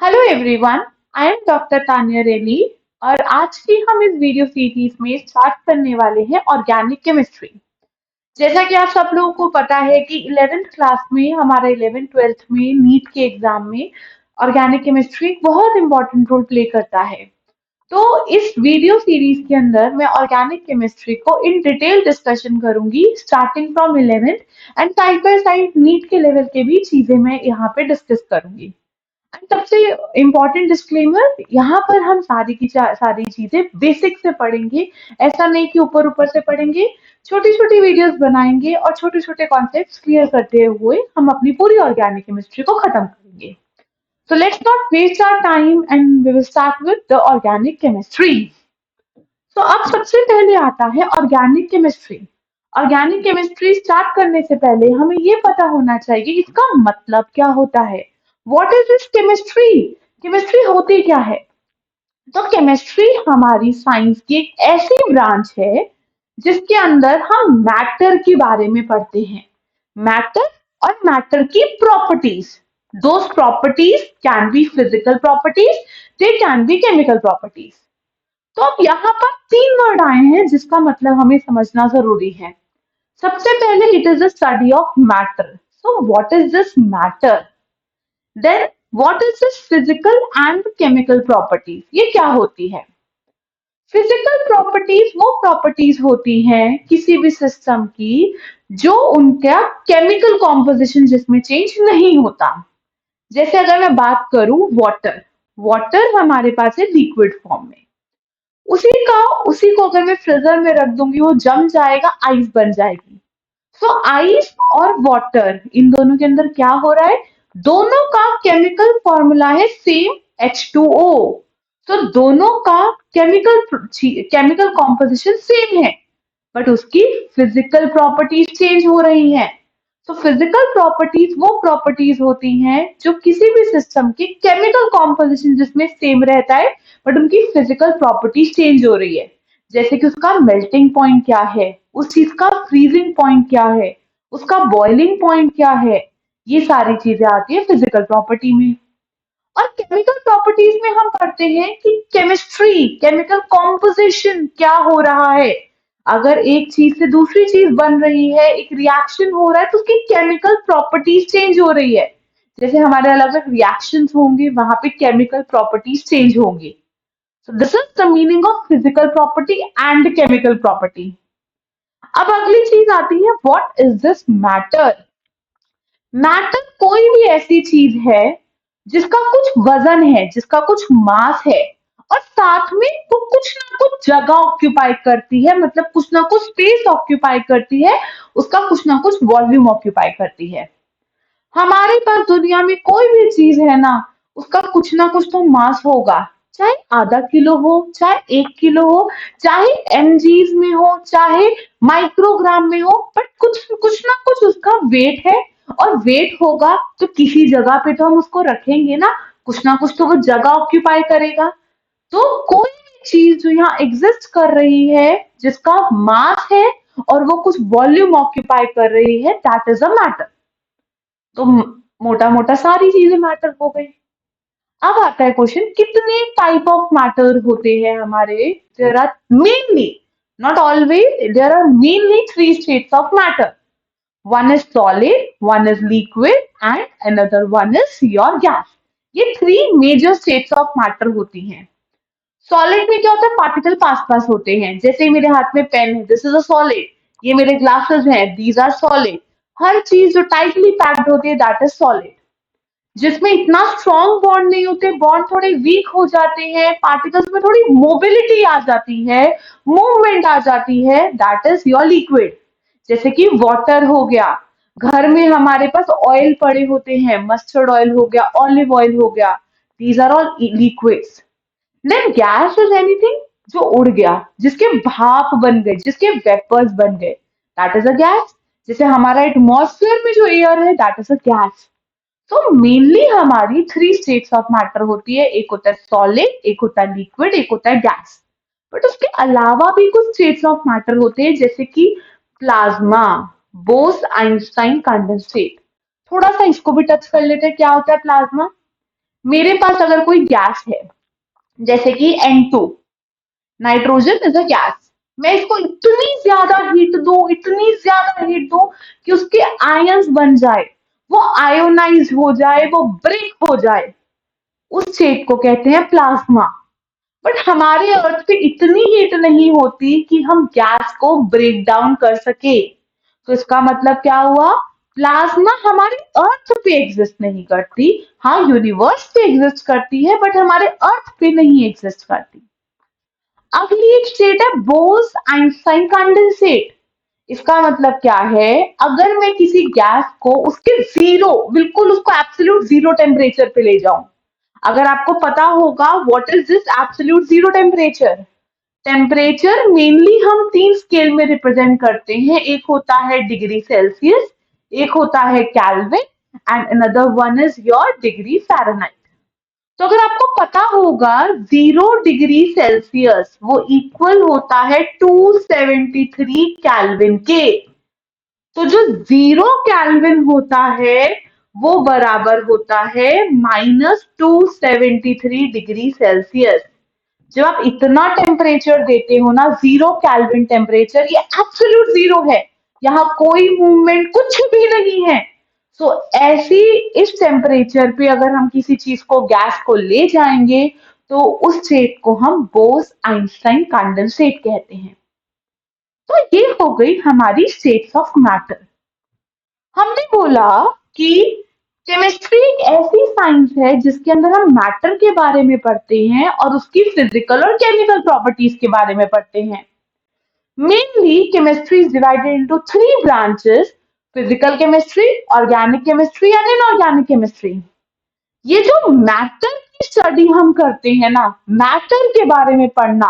Hello everyone, I am doctor Tanya Reli और आज की हम इस वीडियो सीरीज में स्टार्ट करने वाले हैं ऑर्गेनिक केमिस्ट्री। जैसा कि आप सब लोगों को पता है कि 11th क्लास में हमारा 11th 12th में नीट के एग्जाम में ऑर्गेनिक केमिस्ट्री बहुत इंपॉर्टेंट रोल प्ले करता है। तो इस वीडियो सीरीज के अंदर मैं ऑर्गेनिक केमिस्ट्री को इन डिटेल डिस्कशन करूंगी starting from 11th and side by side NEET के लेवल के भी चीजें मैं यहाँ पे डिस्कस करूंगी। सबसे इम्पोर्टेंट डिस्क्लेमर, यहाँ पर हम सारी चीजें बेसिक से पढ़ेंगे। ऐसा नहीं कि ऊपर ऊपर से पढ़ेंगे। छोटी छोटी वीडियोस बनाएंगे और छोटे छोटे कॉन्सेप्ट्स क्लियर करते हुए हम अपनी पूरी ऑर्गेनिक केमिस्ट्री को खत्म करेंगे। So let's not waste our time and we will start with the organic chemistry. तो अब सबसे पहले आता है organic chemistry. Organic chemistry start करने से पहले हमें ये पता होना चाहिए कि इसका मतलब क्या होता है। What is this chemistry? Chemistry होती क्या है? तो केमिस्ट्री हमारी साइंस की एक ऐसी ब्रांच है जिसके अंदर हम मैटर के बारे में पढ़ते हैं। मैटर और मैटर की properties. Those properties can be physical properties, they can be chemical properties. तो अब यहाँ पर तीन वर्ड आए हैं जिसका मतलब हमें समझना जरूरी है। सबसे पहले it is the study of matter. So what is this matter? Then what is this physical and chemical properties? ये क्या होती है? फिजिकल प्रॉपर्टीज वो प्रॉपर्टीज होती हैं किसी भी सिस्टम की जो उनका केमिकल कॉम्पोजिशन जिसमें चेंज नहीं होता। जैसे अगर मैं बात करूं वाटर, वाटर हमारे पास है लिक्विड फॉर्म में। उसी को अगर मैं फ्रीजर में रख दूंगी वो जम जाएगा, आइस बन जाएगी। सो आइस और वाटर, इन दोनों के अंदर क्या हो रहा है? दोनों का केमिकल फॉर्मूला है सेम, H2O। तो दोनों का केमिकल कॉम्पोजिशन सेम है, बट उसकी फिजिकल प्रॉपर्टीज चेंज हो रही हैं। तो फिजिकल प्रॉपर्टीज वो प्रॉपर्टीज होती हैं जो किसी भी सिस्टम की केमिकल कॉम्पोजिशन जिसमें सेम रहता है, बट उनकी फिजिकल प्रॉपर्टीज चेंज हो रही है। जैसे कि उसका मेल्टिंग पॉइंट क्या है, उस चीज का फ्रीजिंग पॉइंट क्या है, उसका बॉइलिंग पॉइंट क्या है, ये सारी चीजें आती है फिजिकल प्रॉपर्टी में। और केमिकल प्रॉपर्टीज में हम पढ़ते हैं कि केमिस्ट्री, केमिकल कॉम्पोजिशन क्या हो रहा है। अगर एक चीज से दूसरी चीज बन रही है, एक रिएक्शन हो रहा है, तो उसकी केमिकल प्रॉपर्टीज चेंज हो रही है। जैसे हमारे अलग अलग रिएक्शंस होंगे, वहां पे केमिकल प्रॉपर्टीज चेंज होंगी। So this is the meaning of physical property and chemical property. अब अगली चीज आती है what is this matter? Matter कोई भी ऐसी चीज है जिसका कुछ वजन है, जिसका कुछ मास है और साथ में वो कुछ ना कुछ जगह ऑक्यूपाई करती है, मतलब कुछ ना कुछ स्पेस ऑक्यूपाई करती है, उसका कुछ ना कुछ वॉल्यूम ऑक्यूपाई करती है। हमारे पास दुनिया में कोई भी चीज है ना, उसका कुछ ना कुछ तो मास होगा। चाहे आधा किलो हो, चाहे 1 किलो हो, चाहे mg's में हो, चाहे माइक्रोग्राम में हो, बट कुछ कुछ ना कुछ उसका वेट है। और वेट होगा तो किसी जगह पे तो हम उसको रखेंगे ना कुछ तो वो जगह ऑक्यूपाई करेगा। तो कोई भी चीज जो यहाँ एग्जिस्ट कर रही है जिसका मास है और वो कुछ वॉल्यूम ऑक्यूपाई कर रही है, दैट इज अ मैटर। तो मोटा मोटा सारी चीजें मैटर हो गई। अब आता है क्वेश्चन, कितने टाइप ऑफ मैटर होते हैं हमारे? There are mainly, not always, there are mainly three states of matter. One is solid, one is liquid and another one is your gas. ये three major states of matter होती हैं। Solid में क्या होता है? पार्टिकल पास पास होते हैं। जैसे मेरे हाथ में पेन है, दिस इज अ सॉलिड। ये मेरे ग्लासेस हैं, दीज आर सॉलिड। हर चीज जो टाइटली पैक्ड होती है, दैट इज सॉलिड। जिसमें इतना स्ट्रॉन्ग बॉन्ड नहीं होते, बॉन्ड थोड़े वीक हो जाते हैं, पार्टिकल्स में थोड़ी मोबिलिटी आ जाती है, मूवमेंट आ जाती है, दैट इज योर लिक्विड। जैसे कि वाटर हो गया, घर में हमारे पास ऑयल पड़े होते हैं, मस्टर्ड ऑयल हो गया, ऑलिव ऑयल हो गया, these are all liquids. Then gas is anything जो उड़ गया, जिसके भाप बन गए, जिसके वेपर्स बन गए, दैट इज अ गैस। जैसे हमारा एटमॉस्फेयर में जो एयर है, दैट इज अ गैस। तो मेनली हमारी थ्री स्टेट्स ऑफ मैटर होती है, एक होता है सॉलिड, एक होता है लिक्विड, एक होता है गैस। बट उसके अलावा भी कुछ स्टेट्स ऑफ मैटर होते हैं, जैसे कि प्लाज्मा, बोस आइंस्टाइन कंडेंसेट। थोड़ा सा इसको भी टच कर लेते हैं, क्या होता है प्लाज्मा? मेरे पास अगर कोई गैस है, जैसे कि N2, nitrogen is a gas, मैं इसको इतनी ज्यादा हीट दूं कि उसके आयंस बन जाए, वो आयोनाइज हो जाए, वो ब्रेक हो जाए, उस स्टेट को कहते हैं प्लाज्मा। बट हमारे अर्थ पे इतनी हीट नहीं होती कि हम गैस को ब्रेक डाउन कर सके। तो इसका मतलब क्या हुआ? प्लाज्मा हमारे अर्थ पे एग्जिस्ट नहीं करती। हाँ, यूनिवर्स पे एग्जिस्ट करती है, बट हमारे अर्थ पे नहीं एग्जिस्ट करती। अगली एक स्टेट है बोस आइंस्टाइन कंडेंसेट। इसका मतलब क्या है? अगर मैं किसी गैस को उसके जीरो, बिल्कुल उसको एब्सोल्यूट जीरो टेम्परेचर पे ले जाऊं, अगर आपको पता होगा what is this absolute zero temperature? Temperature mainly हम तीन स्केल में रिप्रेजेंट करते हैं। एक होता है डिग्री सेल्सियस, एक होता है kelvin, and another one is your degree Fahrenheit. तो अगर आपको पता होगा 0 डिग्री सेल्सियस वो इक्वल होता है 273 केल्विन के। तो जो 0 केल्विन होता है वो बराबर होता है -273 डिग्री सेल्सियस। जब आप इतना टेम्परेचर देते हो ना, 0 केल्विन टेम्परेचर, ये एब्सोल्यूट जीरो है, यहाँ कोई मूवमेंट कुछ भी नहीं है। तो ऐसी इस टेम्परेचर पे अगर हम किसी चीज को, गैस को ले जाएंगे, तो उस स्टेट को हम बोस आइंस्टाइन कंडेंसेट कहते हैं। तो ये हो गई हमारी स्टेट्स ऑफ मैटर। हमने बोला कि केमिस्ट्री एक ऐसी साइंस है जिसके अंदर हम मैटर के बारे में पढ़ते हैं और उसकी फिजिकल और केमिकल प्रॉपर्टीज के बारे में पढ़ते हैं। Mainly chemistry is divided into three branches: physical chemistry, organic chemistry and inorganic chemistry. ये जो मैटर की स्टडी हम करते हैं ना, मैटर के बारे में पढ़ना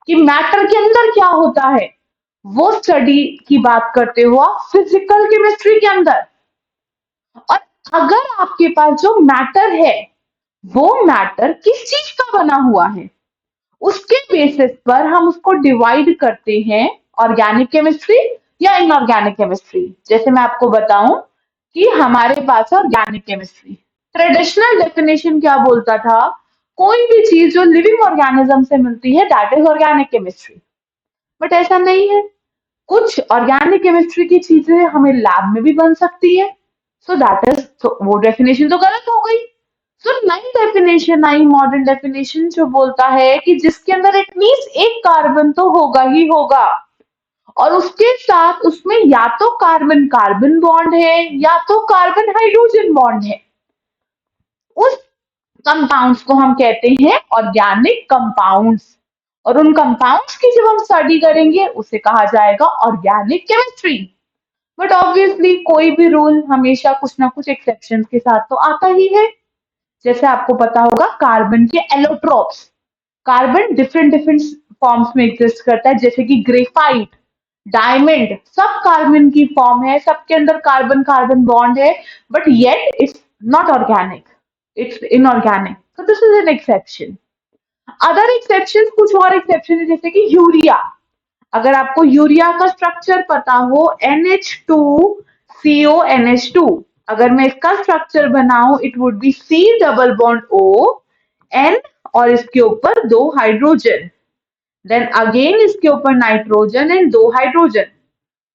कि मैटर के अंदर क्या होता है, वो स्टडी की बात करते हो आप फिजिकल केमिस्ट्री के अंदर। और अगर आपके पास जो मैटर है, वो मैटर किस चीज का बना हुआ है, उसके बेसिस पर हम उसको डिवाइड करते हैं ऑर्गेनिक केमिस्ट्री या इनऑर्गेनिक केमिस्ट्री। जैसे मैं आपको बताऊं कि हमारे पास ऑर्गेनिक केमिस्ट्री, ट्रेडिशनल डेफिनेशन क्या बोलता था? कोई भी चीज जो लिविंग ऑर्गेनिज्म से मिलती है, that is organic chemistry. But ऐसा नहीं है, कुछ ऑर्गेनिक केमिस्ट्री की चीजें हमें लैब में भी बन सकती है। सो दैट इज, तो वो डेफिनेशन तो गलत हो गई। सो नई डेफिनेशन आई, मॉडर्न डेफिनेशन, जो बोलता है कि जिसके अंदर एटलीस्ट एक कार्बन तो होगा ही होगा, और उसके साथ उसमें या तो कार्बन कार्बन बॉन्ड है या तो कार्बन हाइड्रोजन बॉन्ड है, उस कंपाउंड्स को हम कहते हैं ऑर्गेनिक कंपाउंड्स। और उन कंपाउंड्स की जब हम स्टडी करेंगे उसे कहा जाएगा ऑर्गेनिक केमिस्ट्री। बट ऑब्वियसली कोई भी रूल हमेशा कुछ ना कुछ एक्सेप्शन के साथ तो आता ही है। जैसे आपको पता होगा कार्बन के allotropes, carbon different different forms में एग्जिस्ट करता है, जैसे कि ग्रेफाइट, डायमंड, सब कार्बन की फॉर्म है, सबके अंदर कार्बन कार्बन बॉन्ड है, but yet it's not organic, it's inorganic. तो this is an exception. Other exception, कुछ और एक्सेप्शन है, जैसे कि यूरिया। अगर आपको यूरिया का स्ट्रक्चर पता हो, NH2CONH2, अगर मैं इसका स्ट्रक्चर बनाऊं, it would be C double bond O N, और इसके ऊपर दो हाइड्रोजन, देन अगेन इसके ऊपर नाइट्रोजन एंड दो हाइड्रोजन।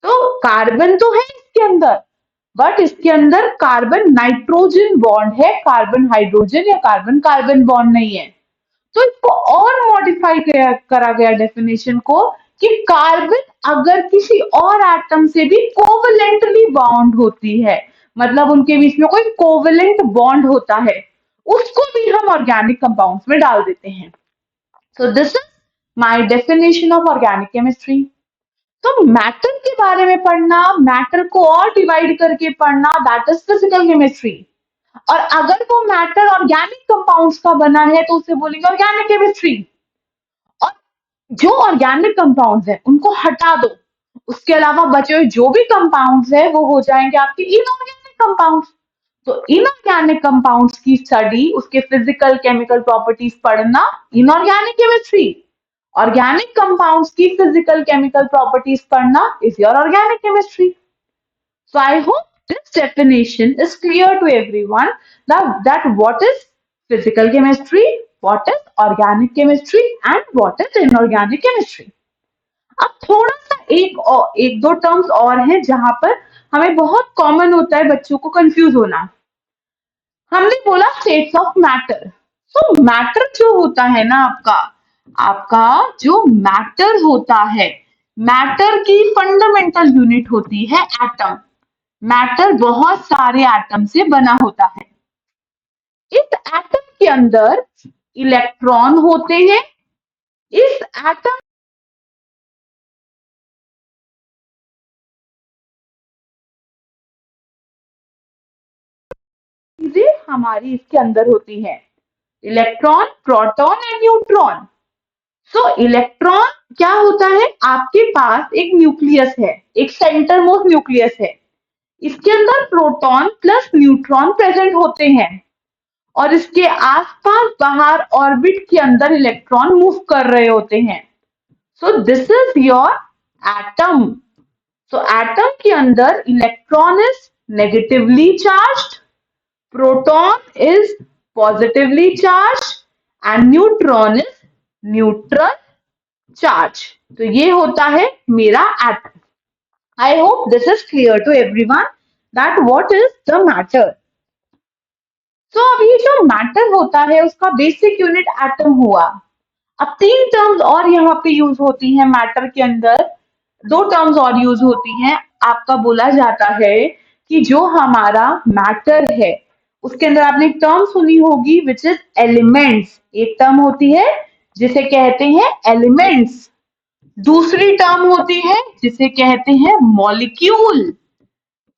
तो कार्बन तो है इसके अंदर, बट इसके अंदर कार्बन नाइट्रोजन बॉन्ड है, कार्बन हाइड्रोजन या कार्बन कार्बन बॉन्ड नहीं है। तो इसको और मॉडिफाई करा गया डेफिनेशन को कि कार्बन अगर किसी और एटम से भी कोवलेंटली बॉन्ड होती है, मतलब उनके बीच में कोई कोवलेंट बॉन्ड होता है, उसको भी हम ऑर्गेनिक कंपाउंड्स में डाल देते हैं। So this is my definition of organic chemistry. तो मैटर के बारे में पढ़ना, मैटर को और डिवाइड करके पढ़ना, दैट इज फिजिकल केमिस्ट्री। और अगर वो मैटर ऑर्गेनिक कंपाउंड्स का बना है तो उसे बोलेंगे ऑर्गेनिक केमिस्ट्री। और जो ऑर्गेनिक कंपाउंड्स हैं उनको हटा दो, उसके अलावा बचे हुए जो भी कंपाउंड्स है वो हो जाएंगे आपके इनऑर्गेनिक कंपाउंड्स। तो इनऑर्गेनिक कंपाउंड्स की स्टडी, उसके फिजिकल केमिकल प्रॉपर्टीज पढ़ना, इनऑर्गेनिक केमिस्ट्री। ऑर्गेनिक कंपाउंड्स की फिजिकल केमिकल प्रॉपर्टीज पढ़ना is your organic chemistry. So I hope this definition is clear to everyone that what is physical chemistry, what is organic chemistry and what is inorganic chemistry. अब थोड़ा सा एक दो terms और हैं जहां पर हमें बहुत कॉमन होता है बच्चों को कंफ्यूज होना. हमने बोला स्टेट्स ऑफ मैटर. तो मैटर जो होता है ना आपका आपका जो मैटर होता है, मैटर की फंडामेंटल यूनिट होती है एटम. मैटर बहुत सारे एटम से बना होता है. इस एटम के अंदर इलेक्ट्रॉन होते हैं. इस एटम चीजें हमारी इसके अंदर होती हैं. Electron, proton and neutron. So electron क्या होता है, आपके पास एक न्यूक्लियस है, एक सेंटर मोस्ट न्यूक्लियस है. इसके अंदर प्रोटॉन प्लस न्यूट्रॉन प्रेजेंट होते हैं और इसके आसपास बाहर ऑर्बिट के अंदर इलेक्ट्रॉन मूव कर रहे होते हैं. So this is your atom. So atom के अंदर electron is negatively charged, proton is positively charged and neutron is neutral charge. तो ये होता है मेरा atom. I hope this is clear to everyone that what is the matter. So अब ये जो matter होता है उसका basic unit atom हुआ. अब 3 टर्म्स और यहाँ पे यूज होती हैं मैटर के अंदर. 2 टर्म्स और यूज होती हैं. आपका बोला जाता है कि जो हमारा मैटर है उसके अंदर आपने एक टर्म सुनी होगी विच इज एलिमेंट्स. एक टर्म होती है जिसे कहते हैं एलिमेंट्स. दूसरी टर्म होती है जिसे कहते हैं मॉलिक्यूल.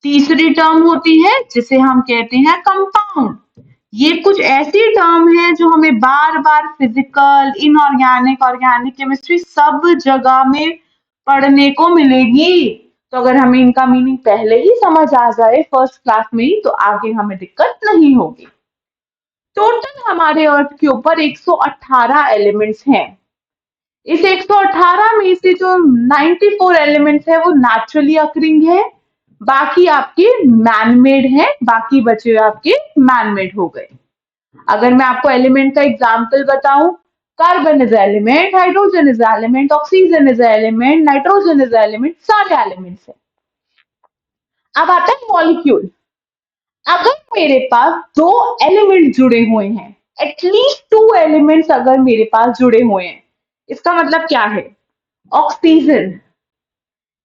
तीसरी टर्म होती है जिसे हम कहते हैं कंपाउंड. ये कुछ ऐसी टर्म है जो हमें बार बार फिजिकल, इनऑर्गेनिक, ऑर्गेनिक केमिस्ट्री सब जगह में पढ़ने को मिलेगी. तो अगर हमें इनका मीनिंग पहले ही समझ आ जाए फर्स्ट क्लास में ही तो आगे हमें दिक्कत नहीं होगी. टोटल हमारे अर्थ के ऊपर 118 एलिमेंट्स हैं. इस 118 में से जो 94 एलिमेंट्स है वो नेचुरली अकरिंग है, बाकी आपके मैनमेड हैं, बाकी बचे हुए आपके मैनमेड हो गए. अगर मैं आपको एलिमेंट का एग्जाम्पल बताऊं, carbon is element, hydrogen is element, oxygen is element, nitrogen is element, सारे एलिमेंट्स है. अब आता है मॉलिक्यूल. अगर मेरे पास 2 एलिमेंट जुड़े हुए हैं, एटलीस्ट 2 एलिमेंट्स अगर मेरे पास जुड़े हुए हैं, इसका मतलब क्या है, ऑक्सीजन,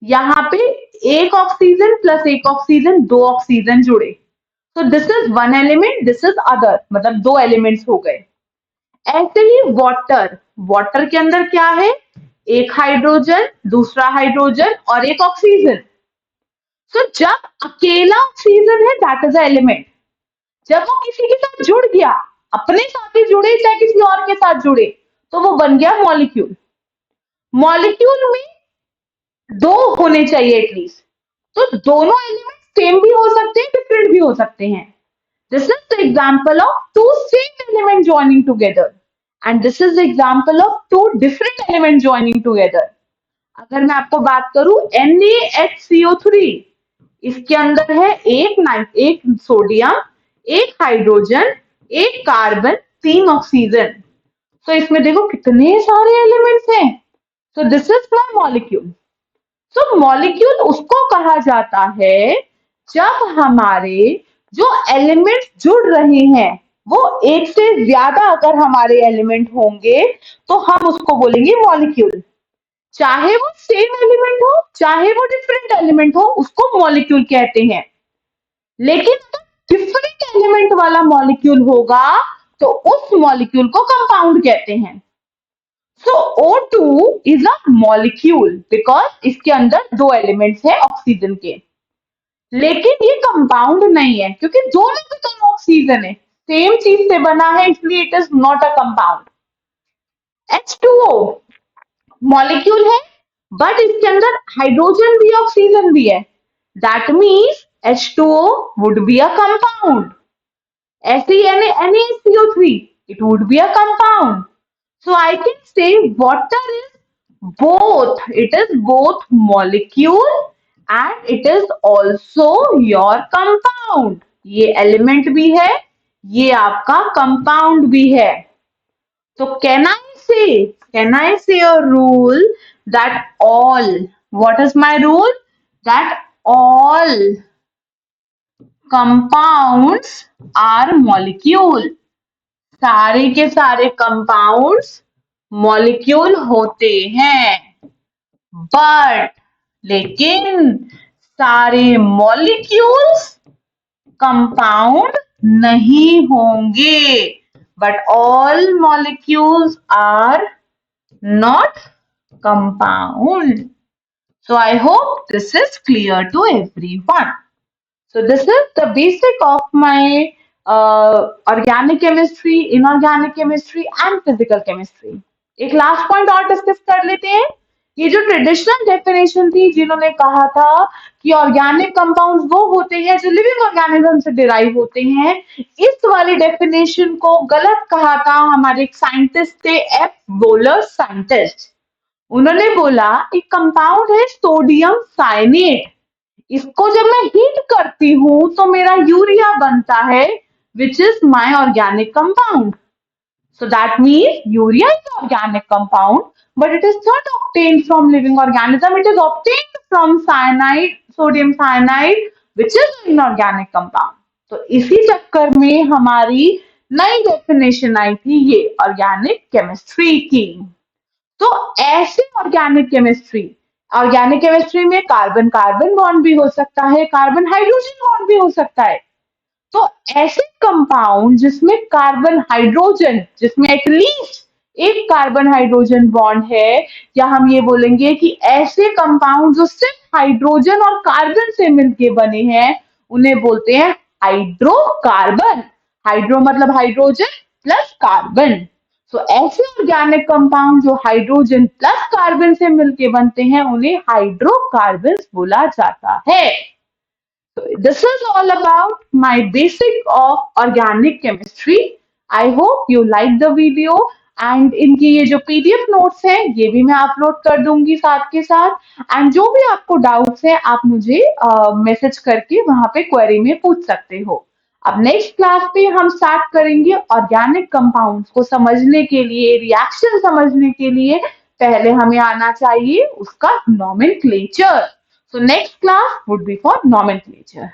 यहाँ पे एक ऑक्सीजन प्लस एक ऑक्सीजन, 2 ऑक्सीजन जुड़े. तो this is 1 element, this is other, मतलब 2 एलिमेंट्स हो गए. ऐसे ही वाटर, वाटर के अंदर क्या है, एक हाइड्रोजन, दूसरा हाइड्रोजन और एक ऑक्सीजन. सो जब अकेला ऑक्सीजन है दैट इज अ एलिमेंट. जब वो किसी के साथ जुड़ गया, अपने साथ ही जुड़े चाहे किसी और के साथ जुड़े, तो वो बन गया मॉलिक्यूल. मॉलिक्यूल में 2 होने चाहिए एटलीस्ट. तो दोनों एलिमेंट सेम भी हो सकते हैं, डिफरेंट भी हो सकते हैं. This is the example of 2 same elements joining together and this is the example of 2 different elements joining together. अगर मैं आपको बात करूं NaHCO3, इसके अंदर है एक सोडियम, एक हाइड्रोजन, एक कार्बन, 3 ऑक्सीजन. तो इसमें देखो कितने सारे एलिमेंट्स हैं. So this is my molecule. So molecule उसको कहा जाता है जब हमारे जो एलिमेंट्स जुड़ रहे हैं वो एक से ज्यादा अगर हमारे एलिमेंट होंगे तो हम उसको बोलेंगे मॉलिक्यूल. चाहे वो सेम एलिमेंट हो चाहे वो डिफरेंट एलिमेंट हो, उसको मॉलिक्यूल कहते हैं. लेकिन डिफरेंट एलिमेंट वाला मॉलिक्यूल होगा तो उस मॉलिक्यूल को कंपाउंड कहते हैं. सो O2 is a molecule because इसके अंदर 2 एलिमेंट्स हैं ऑक्सीजन के. लेकिन ये कंपाउंड नहीं है क्योंकि दोनों के दोनों ऑक्सीजन है, सेम चीज से बना है, इसलिए it is not a compound. H2O molecule है बट इसके अंदर हाइड्रोजन भी ऑक्सीजन भी है, that means H2O would be a compound. ऐसे ही NaCO3 it would be a compound. So I can say water is both, it is both molecule and it is also your compound. ये element भी है, ये आपका compound भी है। तो can I say a rule that all, what is my rule, that all compounds are molecule, सारे के सारे कंपाउंड्स मॉलिक्यूल होते हैं, बट लेकिन सारे मॉलिक्यूल्स कंपाउंड नहीं होंगे, but all molecules are not compound. So I hope this is clear to everyone. So this is the basic of my organic chemistry, inorganic chemistry and physical chemistry. एक last point और discuss कर लेते हैं. ये जो traditional definition थी, जिन्होंने कहा था कि ऑर्गेनिक कंपाउंड्स वो होते हैं जो लिविंग ऑर्गेनिज्म से डिराइव होते हैं, इस वाली डेफिनेशन को गलत कहा था हमारे एक साइंटिस्ट थे, एफ वोलर साइंटिस्ट. उन्होंने बोला एक कंपाउंड है सोडियम साइनेट, इसको जब मैं हीट करती हूं तो मेरा यूरिया बनता है, which is my organic compound. So that means urea is an organic compound, but it is not obtained from living organism. It is obtained from cyanide, sodium cyanide, which is an inorganic compound. तो इसी चक्कर में हमारी नई definition आई थी ये organic chemistry की. तो ऐसे ऑर्गेनिक केमिस्ट्री में कार्बन कार्बन बॉन्ड भी हो सकता है, कार्बन हाइड्रोजन बॉन्ड भी हो सकता है. तो ऐसे कंपाउंड जिसमें कार्बन हाइड्रोजन, जिसमें एटलीस्ट एक कार्बन हाइड्रोजन बॉन्ड है, या हम ये बोलेंगे कि ऐसे कंपाउंड जो सिर्फ हाइड्रोजन और कार्बन से मिलके बने हैं, उन्हें बोलते हैं हाइड्रोकार्बन. हाइड्रो मतलब हाइड्रोजन प्लस कार्बन. तो ऐसे ऑर्गेनिक कंपाउंड जो हाइड्रोजन प्लस कार्बन से मिलके बनते हैं, उन्हें हाइड्रोकार्बन बोला जाता है. So this is all about my basic of organic chemistry. I hope you like the video and इनकी ये जो PDF notes है ये भी मैं अपलोड कर दूंगी साथ के साथ. एंड जो भी आपको डाउट्स है आप मुझे मैसेज करके वहां पे क्वेरी में पूछ सकते हो. अब नेक्स्ट क्लास पे हम स्टार्ट करेंगे ऑर्गेनिक कंपाउंड्स को समझने के लिए, रिएक्शन समझने के लिए पहले हमें आना चाहिए उसका nomenclature. So next class would be for nomenclature.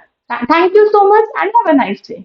Thank you so much and have a nice day.